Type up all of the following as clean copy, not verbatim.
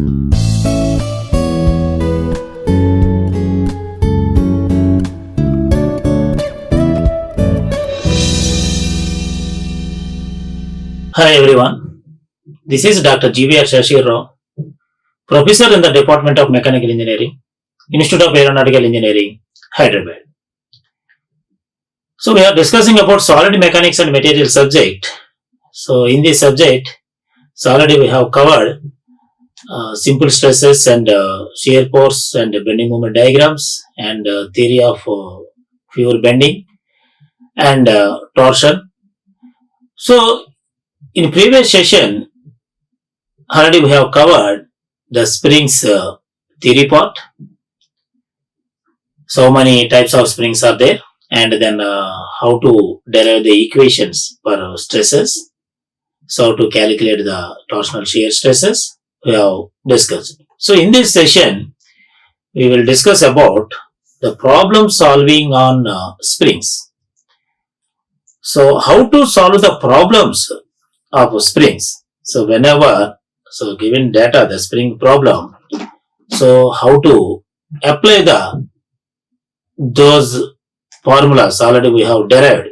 Hi everyone, this is Dr. GVR Seshagiri Rao, Professor in the Department of Mechanical Engineering, Institute of Aeronautical Engineering, Hyderabad. So we are discussing about solid mechanics and material subject. So in this subject, already we have covered simple stresses and shear force and bending moment diagrams and theory of pure bending and torsion. So in previous session, already we have covered the springs theory part. So many types of springs are there, and then how to derive the equations for stresses. So to calculate the torsional shear stresses, we have discussed. So in this session, we will discuss about the problem solving on springs. So how to solve the problems of springs. So whenever, given data, the spring problem, so how to apply those formulas already we have derived.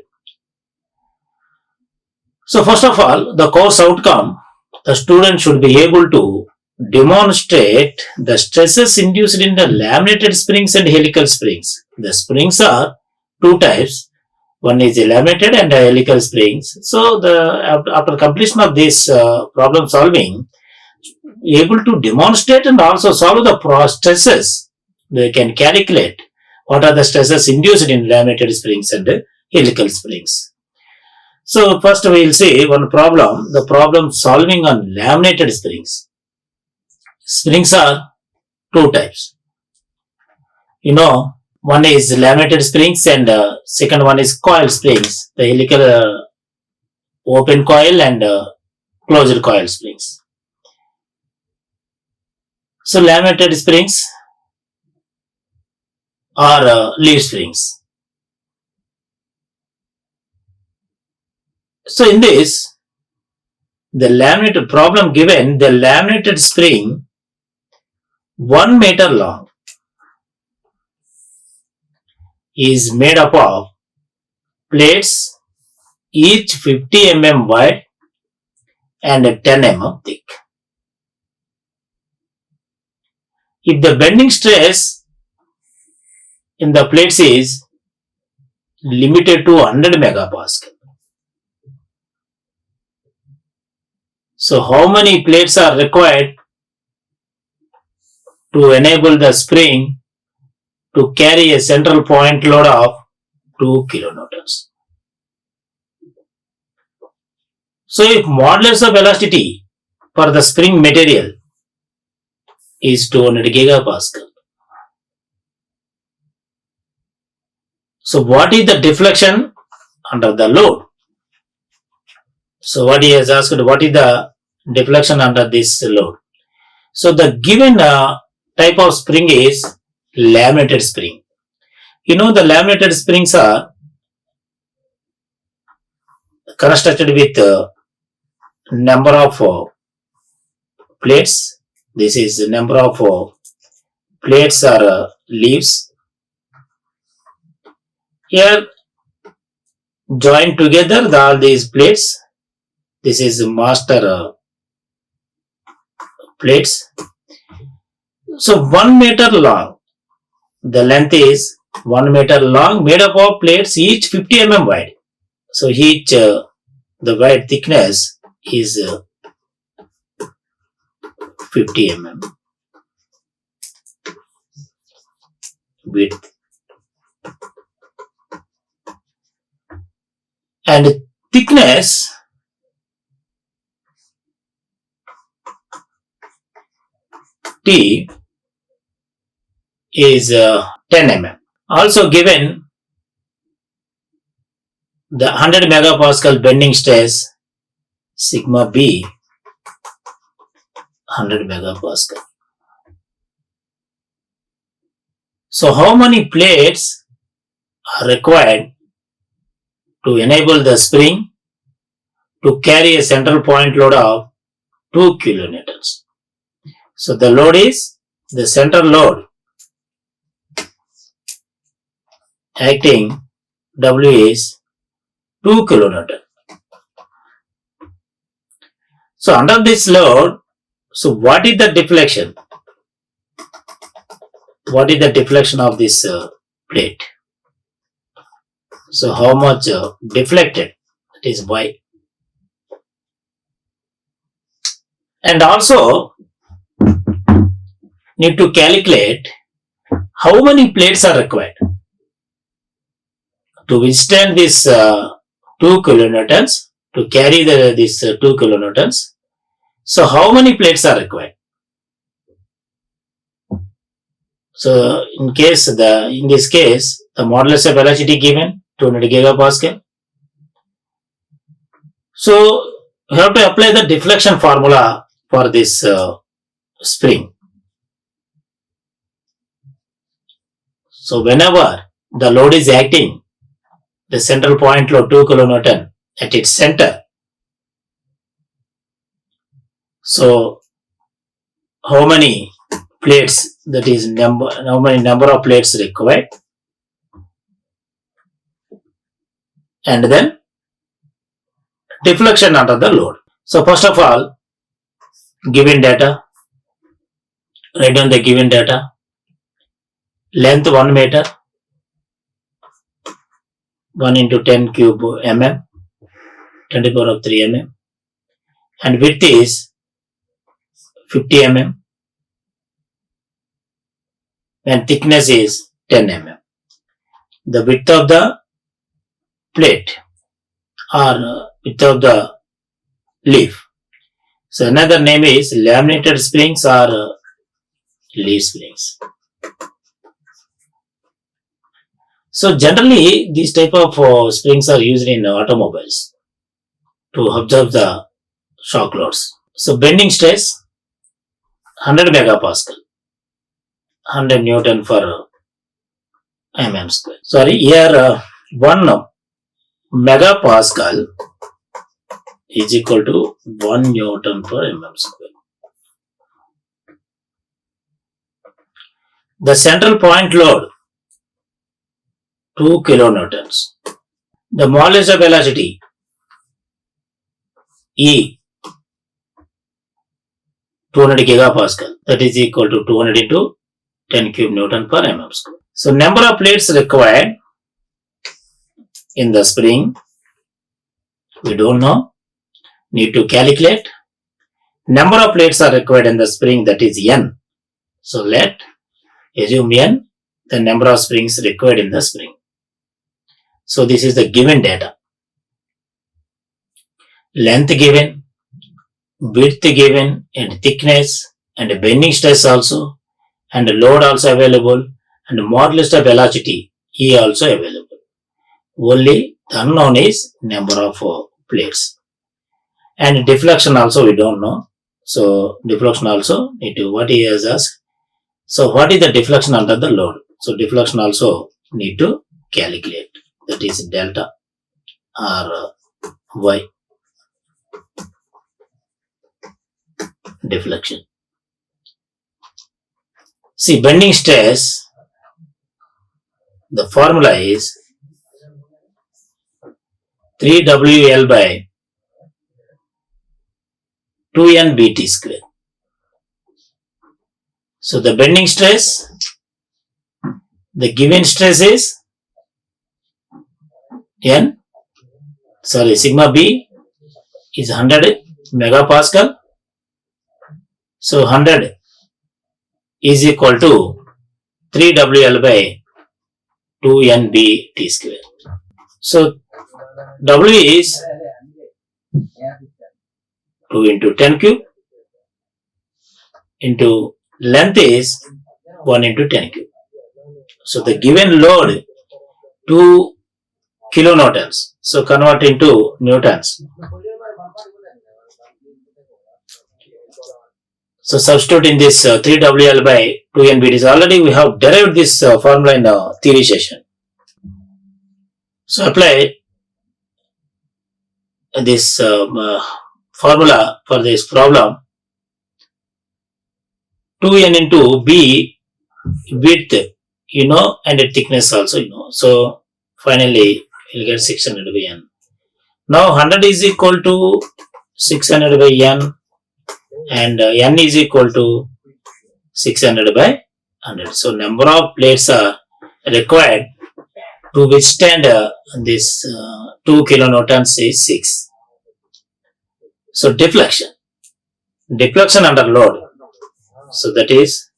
So first of all, the course outcome, the student should be able to demonstrate the stresses induced in the laminated springs and helical springs. The springs are two types. One is a laminated and a helical springs. So after completion of this problem solving, able to demonstrate and also solve the stresses. They can calculate what are the stresses induced in laminated springs and helical springs. So first we will see one problem, the problem solving on laminated springs. Springs are two types. One is laminated springs and second one is coil springs, the helical open coil and closed coil springs. So laminated springs are leaf springs. So in this, the laminated problem given, the laminated spring 1 meter long is made up of plates each 50 mm wide and 10 mm thick. If the bending stress in the plates is limited to 100 megapascal, so how many plates are required to enable the spring to carry a central point load of 2 kilonewtons? So if modulus of elasticity for the spring material is 200 gigapascal, so what is the deflection under the load? So what he has asked, what is the deflection under this load? So the given type of spring is laminated spring. The laminated springs are constructed with number of plates. This is the number of plates or leaves. Here joined together all these plates. This is master plates. So 1 meter long. The length is 1 meter long, made up of plates each 50 mm wide. So each the wide thickness is 50 mm width, and thickness T is 10 mm. Also given the 100 megapascal bending stress sigma B 100 megapascal. So how many plates are required to enable the spring to carry a central point load of 2 kilonewtons? So the load is, the central load acting W is 2 kilonewton. So under this load, so what is the deflection? What is the deflection of this plate? So how much deflected? That is Y. And also need to calculate how many plates are required to withstand this 2 kilonewtons, to carry this 2 kilonewtons. So how many plates are required? So in this case, the modulus of velocity given 200 gigapascal. So you have to apply the deflection formula for this spring. So whenever the load is acting, the central point load 2 kilonewton at its center. So how many plates, that is how many number of plates required, and then deflection under the load. So first of all, given data, write down the given data. Length 1 meter, 1 into 10 cube mm, 10 to the power of 3 mm, and width is 50 mm, and thickness is 10 mm. The width of the plate or width of the leaf. So another name is laminated springs or leaf springs. So generally these type of springs are used in automobiles to absorb the shock loads. So bending stress 100 megapascal, 100 Newton per mm square. Sorry, here 1 megapascal is equal to 1 Newton per mm square. The central point load 2 kilonewtons. The modulus of velocity E 200 gigapascal, that is equal to 200 into 10 cube Newton per mm square. So number of plates required in the spring, we don't know, need to calculate. Number of plates are required in the spring, that is N. So let assume N, the number of springs required in the spring. So this is the given data. Length given, width given, and thickness, and bending stress also, and load also available, and modulus of velocity E also available. Only the unknown is number of plates. And deflection also we don't know. So deflection also need to, what he has asked. So what is the deflection under the load? So deflection also need to calculate. That is delta or Y deflection. See, bending stress, the formula is 3WL by 2NBT square. So the bending stress, the given stress is sigma B is 100 megapascal. So 100 is equal to 3WL by 2NBT square. So W is 2 into 10 cube into length is 1 into 10 cube. So the given load 2 kilonewtons. So convert into newtons. So substitute in this 3WL by 2NBT. Already we have derived this formula in the theory session. So apply this formula for this problem. 2n into b width, and thickness also, So finally, we'll get 600 by n. Now 100 is equal to 600 by n, and n is equal to 600 by 100. So number of plates are required to withstand this 2 kilonewtons is 6. So deflection under load. So that is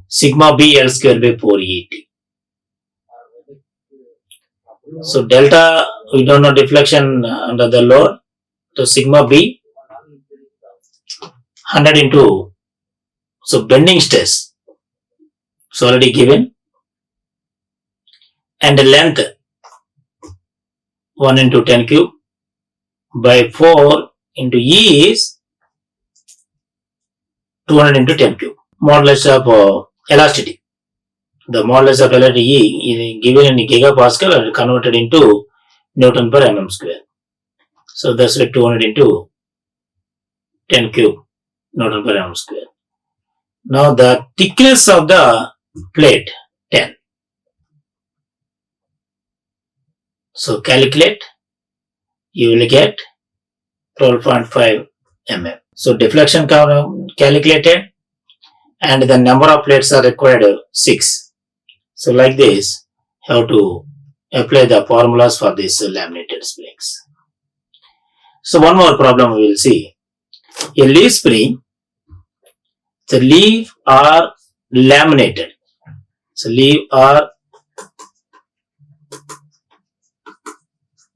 sigma b L square by 4ET. So delta, we don't know deflection under the load. So sigma b 100 into, so bending stress, so already given, and the length 1 into 10 cube by 4 into E is 200 into 10 cube. Modulus of elasticity. The modulus of elasticity is given in gigapascal and converted into Newton per mm square. So that's like 200 into 10 cube Newton per mm square. Now the thickness of the plate 10. So calculate, you will get 12.5 mm. So deflection calculated, and the number of plates are required 6. So like this, how to apply the formulas for these laminated springs. So one more problem we will see. A leaf spring, the leaf are laminated. So leaf are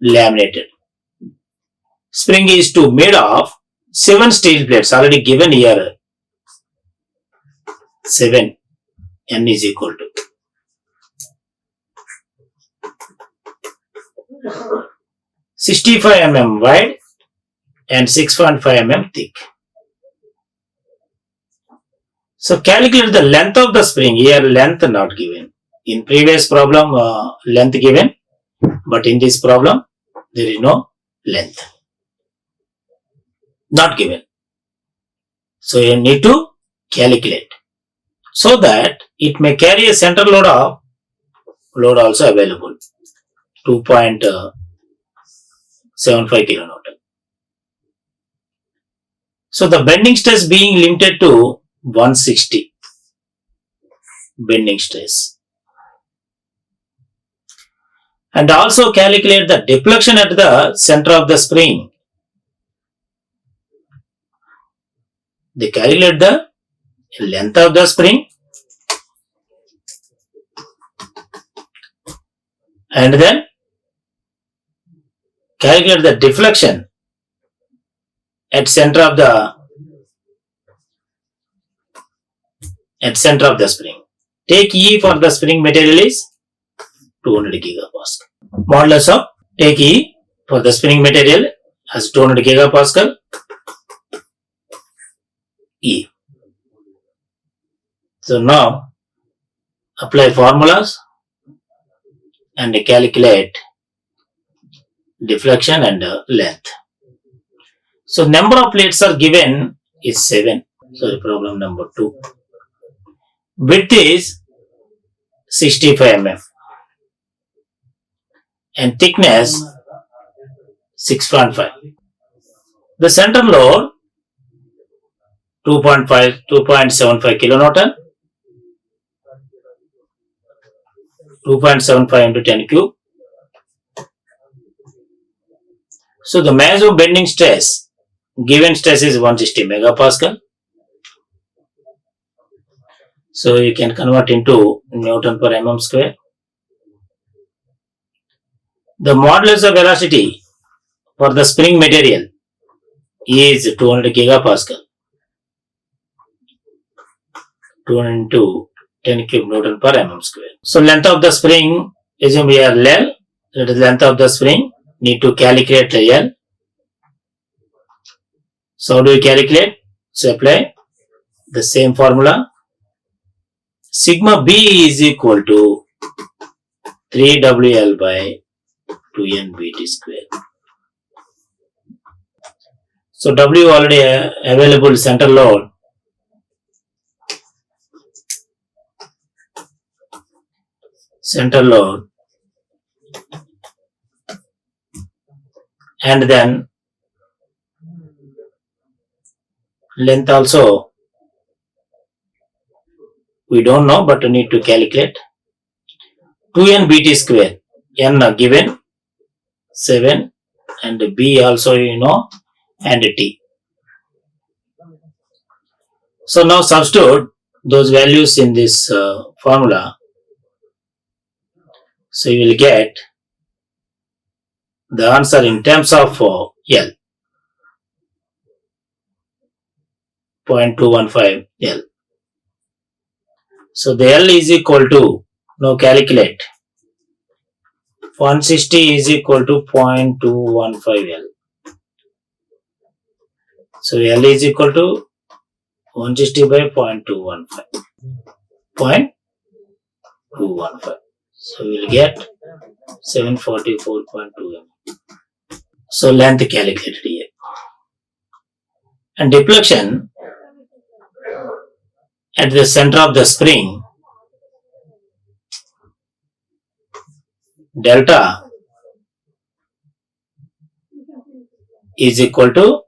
laminated. Spring is made of 7 steel plates, already given here. 7, n is equal to 65 mm wide and 6.5 mm thick. So calculate the length of the spring. Here length not given. In previous problem length given, but in this problem there is no length. Not given. So you need to calculate, so that it may carry a center load also available, 2.75 kilonewton. So the bending stress being limited to 160 bending stress. And also calculate the deflection at the center of the spring. They calculate the length of the spring and then calculate the deflection at center of the spring. Take E for the spring material is 200 gigapascal. Modulus of take E for the spring material as 200 gigapascal E. So now apply formulas and calculate deflection and length. So number of plates are given is 7. Sorry, problem number 2. Width is 65 mm and thickness 6.5. The center load 2.75 kilonewton, 2.75 into 10 cube. So the maximum bending stress, given stress is 160 megapascal. So you can convert into Newton per mm square. The modulus of velocity for the spring material is 200 gigapascal. 200 into 10 cube Newton per mm square. So length of the spring, assume here L, that is length of the spring, need to calculate L. So how do we calculate? So apply the same formula. Sigma B is equal to 3WL by 2NBT square. So W already available center load center load, and then length also we don't know, but we need to calculate. 2n bt square, n given 7 and b also you know, and t. So now substitute those values in this formula. So you will get the answer in terms of L, 0.215 L. So the L is equal to, now calculate, 160 is equal to 0.215 L. So L is equal to 160 by 0.215. 0.215. So we will get 744.2 mm. So length calculated here. And deflection at the center of the spring, delta is equal to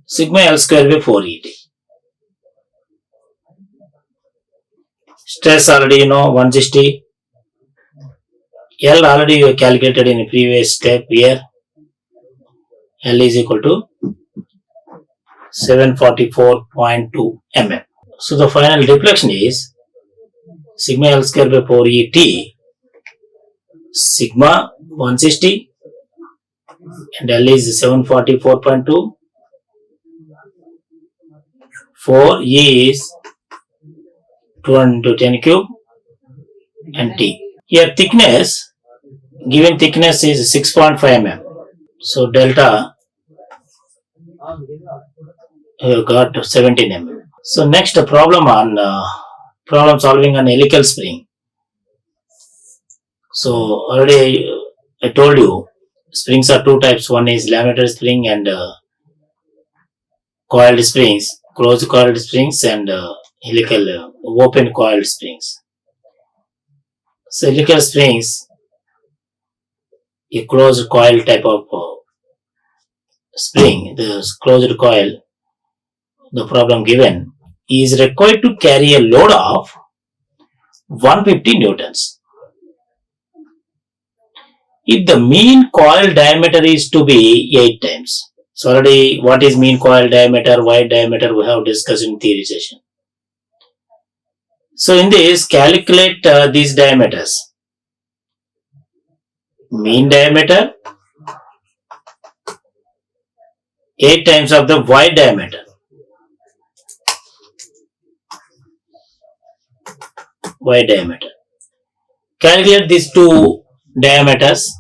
sigma L square by 4 ET. Stress already you know, 160. L already you calculated in the previous step here. L is equal to 744.2 mm. So the final deflection is sigma L square by 4 ET, sigma 160 and L is 744.2, 4 E is 210 cube and T. Here thickness, given thickness is 6.5 mm. So delta you got 17 mm. So next problem on problem solving on helical spring. So already I told you springs are two types. One is laminated spring and coiled springs, closed coiled springs and helical open coiled springs. So helical springs, a closed coil type of spring, the closed coil, the problem given is required to carry a load of 150 newtons. If the mean coil diameter is to be 8 times. So already what is mean coil diameter, wide diameter we have discussed in theory session. So in this calculate these diameters. Mean diameter 8 times of the wide diameter. Wide diameter. Calculate these two diameters.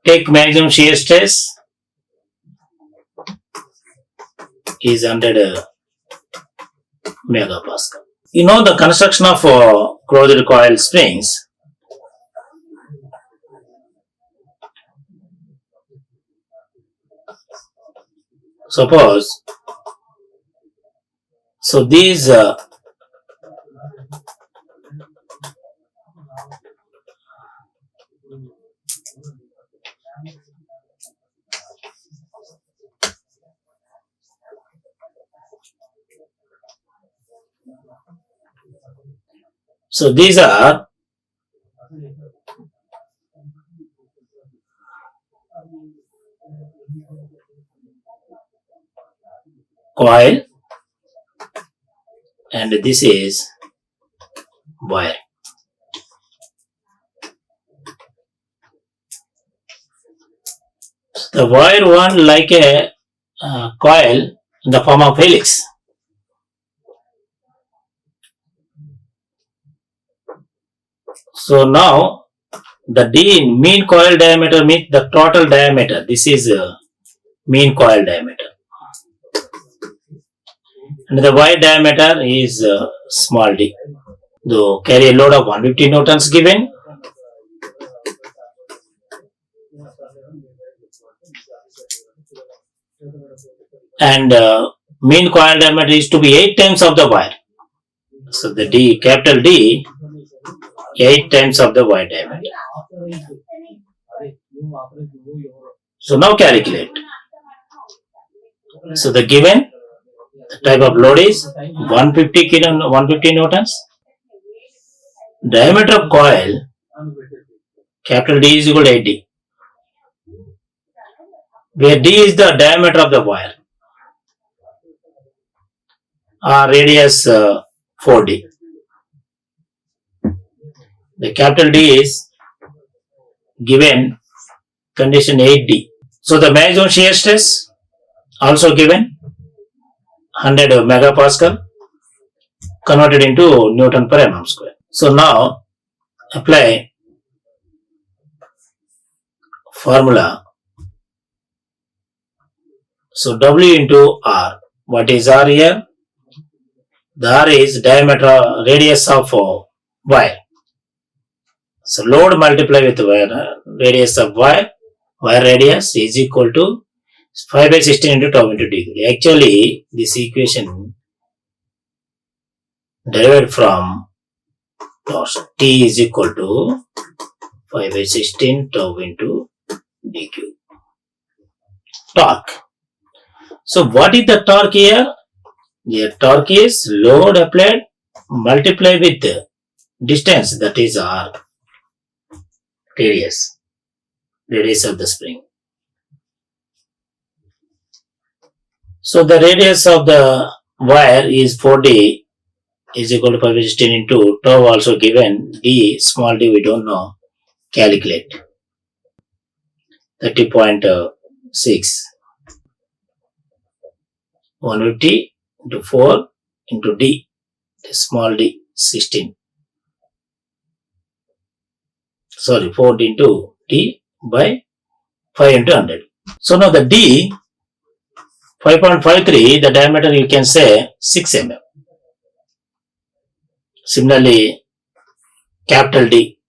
Take maximum shear stress is 100 megapascal. You know the construction of closed coil springs. Suppose, so these are coil and this is wire. The wire one like a coil in the form of helix. So now the D mean coil diameter means the total diameter. This is mean coil diameter. And the wire diameter is small d. Though carry a load of 150 newtons given. And mean coil diameter is to be 8 times of the wire. So the D, capital D 8 times of the wire diameter. So now calculate. So the given type of load is 150 newtons. Diameter of coil capital D is equal to 8D, where D is the diameter of the wire, radius 4D. The capital D is given condition 8D. So the maximum shear stress also given 100 megapascal converted into Newton per mm square. So now apply formula. So W into R. What is R here? The R is diameter radius of wire. So load multiplied with wire radius of wire radius is equal to 5 by 16 into tau into degree. Actually, this equation derived from T is equal to 5 by 16 tau into dq. Torque. So what is the torque here? Here torque is load applied multiplied with distance, that is R, radius of the spring. So the radius of the wire is 4D is equal to 5 by 16 into tau also given, D, small d we don't know, calculate 30.6, 150 into 4 into D, small d 16, sorry 4 into D by 5 into 100. So now the D 5.53, the diameter you can say 6 mm. Similarly, capital D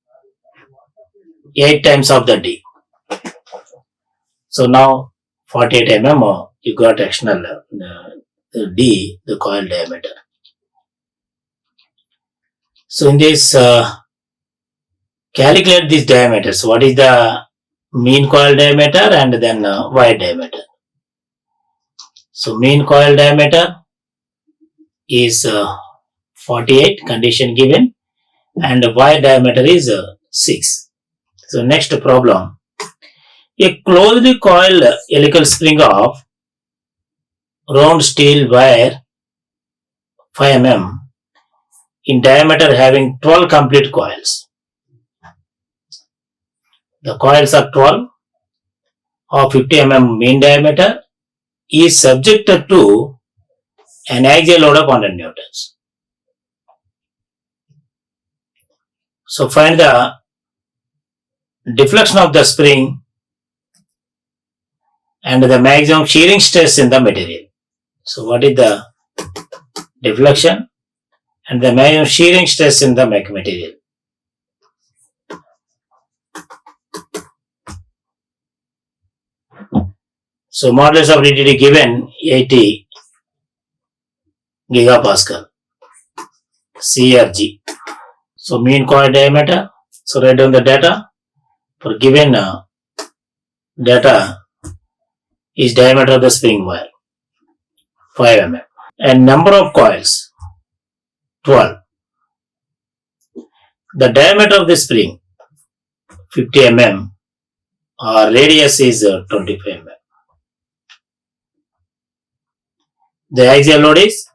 8 times of the D. So now 48 mm you got external D, the coil diameter. So in this calculate these diameters. What is the mean coil diameter and then wire diameter? So mean coil diameter is 48, condition given, and wire diameter is 6. So next problem. A closed coil helical spring of round steel wire 5 mm in diameter having 12 complete coils. The coils are 12 of 50 mm mean diameter is subjected to an axial load of 100 newtons. So find the deflection of the spring and the maximum shearing stress in the material. So what is the deflection and the maximum shearing stress in the material? So modulus of rigidity given 80 gigapascal CRG. So mean coil diameter. So write down the data. For given data is diameter of the spring wire 5 mm and number of coils 12. The diameter of the spring 50 mm radius is 25 mm. The axial load is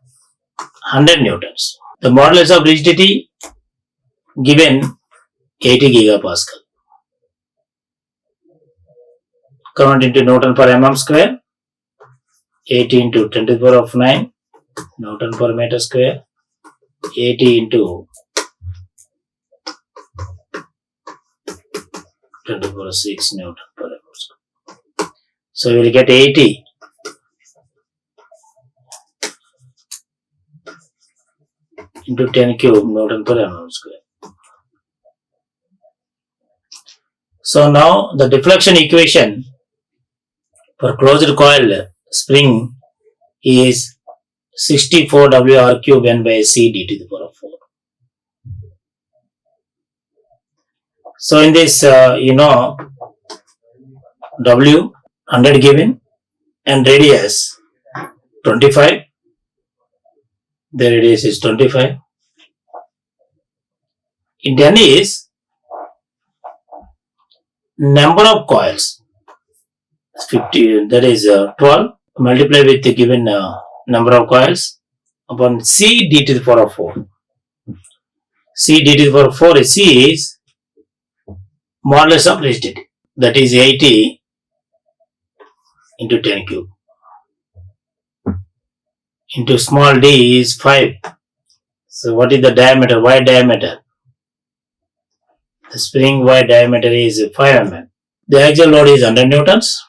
100 newtons. The modulus of rigidity given 80 gigapascal. Convert into Newton per mm square. 80 into 10 to the power of 9 Newton per meter square. 80 into 10 to the power of 6 Newton per mm square. So we will get 80 into 10 cube Newton per mm square. So now the deflection equation for closed coil spring is 64 WR cube N by C d to the power of 4. So in this, W 100 given and radius 25. The radius is 25. Then is number of coils 50, that is 12 multiply with the given number of coils upon C d to the power of 4. C d to the power of 4 is C is modulus of rigidity, that is 80 into 10 cube into small d is 5. So what is the diameter, wide diameter? The spring wide diameter is 5 mm. The axial load is 100 newtons.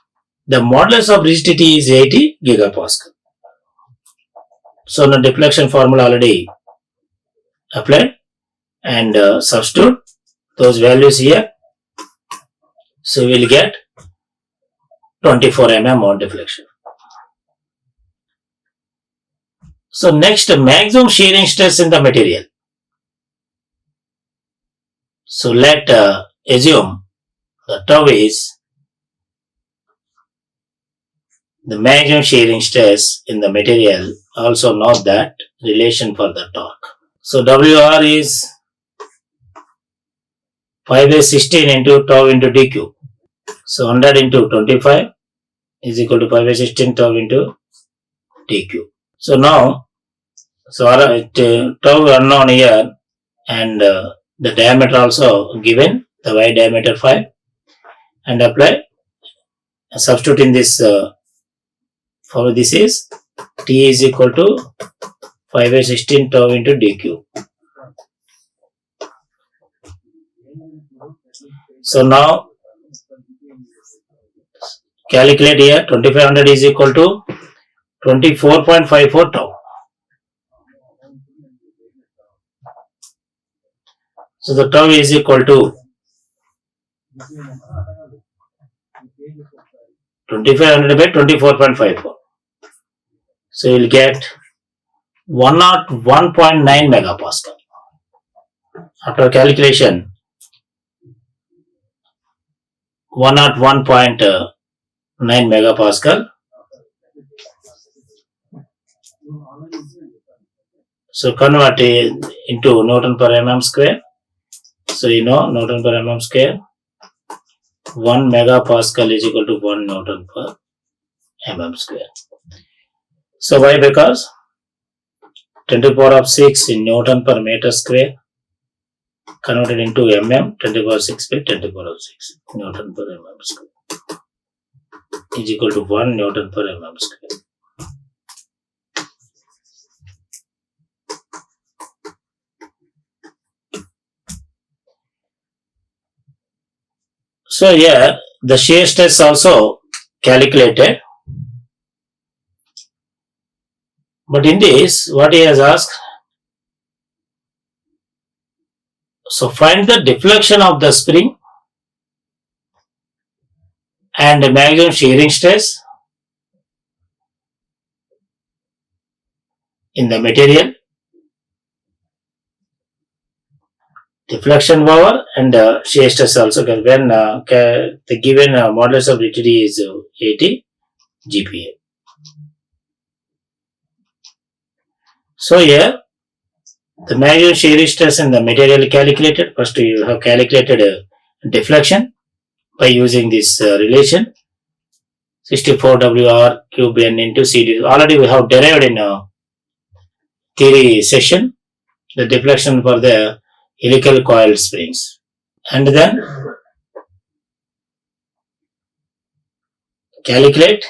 The modulus of rigidity is 80 gigapascal. So the deflection formula already applied and substitute those values here. So we will get 24 mm on deflection. So next, maximum shearing stress in the material. So let assume the tau is the maximum shearing stress in the material. Also note that relation for the torque. So WR is 5/16 into tau into d cube. So 100 into 25 is equal to 5/16 tau into d cube. So now, tau unknown here and the diameter also given, the wide diameter 5, and apply, substitute in this for this is T is equal to 5/16 tau into d cube. So now calculate here, 2500 is equal to 24.54 tau. So the tau is equal to 2500 by 24.54. So you will get 101.9 megapascal. After calculation, 101.9 megapascal. So convert it into Newton per mm square. So you know Newton per mm square, 1 megapascal is equal to 1 Newton per mm square. So why? Because 10 to the power of 6 in Newton per meter square converted into mm, 10 to the power of 6 by 10 to the power of 6 Newton per mm square is equal to 1 Newton per mm square. So here the shear stress also calculated, but in this what he has asked, so find the deflection of the spring and the maximum shearing stress in the material, deflection power and shear stress also. When the given modulus of rigidity is 80 GPa. So here the maximum shear stress in the material calculated. First you have calculated deflection by using this relation 64 WR cube N into CD. Already we have derived in theory session the deflection for the helical coil springs, and then calculate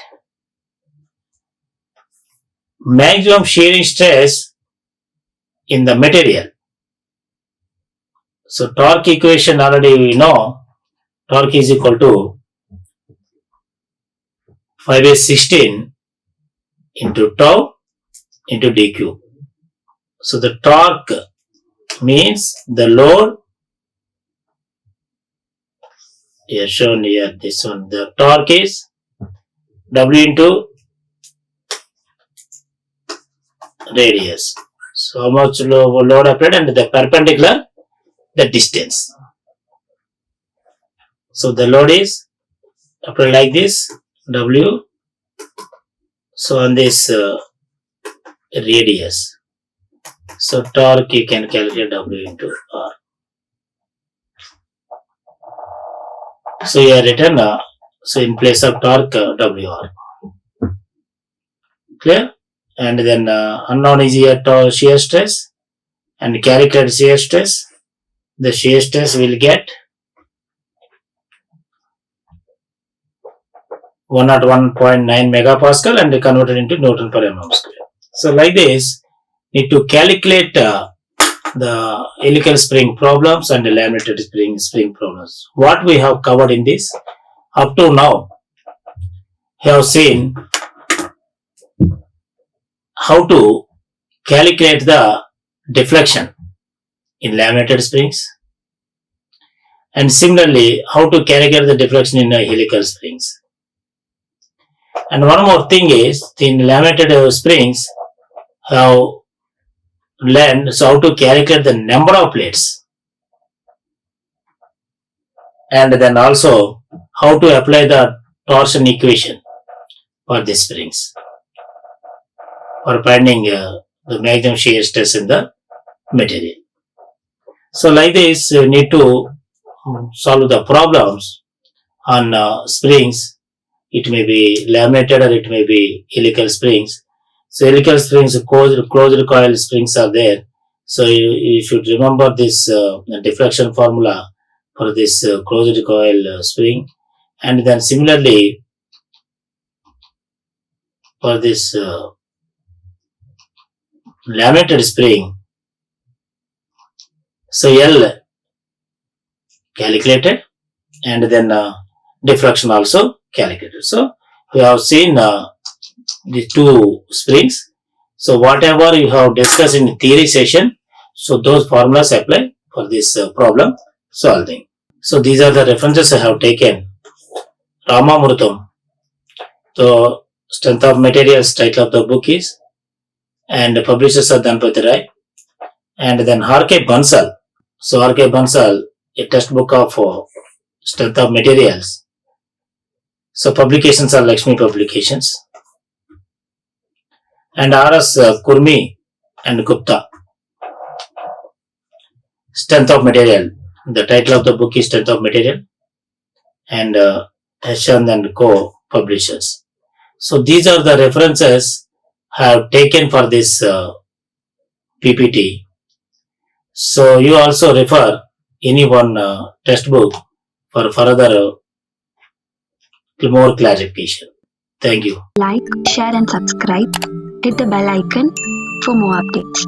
maximum shearing stress in the material. So torque equation already we know, torque is equal to 5/16 into tau into d cube. So the torque means the load here shown here, this one, the torque is W into radius. So how much load applied and the perpendicular, the distance. So the load is applied like this, W. So on this radius, so torque you can calculate W into R. So you have written so in place of torque WR. Clear? And then unknown is here shear stress, and calculate shear stress. The shear stress will get 101.9 megapascal and converted into Newton per mm square. So like this, need to calculate the helical spring problems and the laminated spring problems. What we have covered in this up to now, we have seen how to calculate the deflection in laminated springs, and similarly how to calculate the deflection in helical springs. And one more thing is, in laminated springs have learned so how to calculate the number of plates, and then also how to apply the torsion equation for the springs for finding the maximum shear stress in the material. So like this, you need to solve the problems on springs. It may be laminated or it may be helical springs. So helical springs, closed coil springs are there. So you should remember this deflection formula for this closed coil spring. And then similarly for this laminated spring, so L calculated, and then deflection also calculated. So we have seen the two springs. So whatever you have discussed in the theory session, so those formulas apply for this problem solving. So these are the references I have taken. Ramamurtham, so strength of materials, title of the book is, and the publishers are Dhanpati Rai, and then R.K. Bansal. So R.K. Bansal, a textbook of strength of materials. So publications are Lakshmi Publications, and R.S. Kurmi and Gupta, strength of material. The title of the book is Strength of Material, and Heshan and Co. publishers. So these are the references I have taken for this PPT. So you also refer any one textbook for further more clarification. Thank you. Like, share and subscribe. Hit the bell icon for more updates.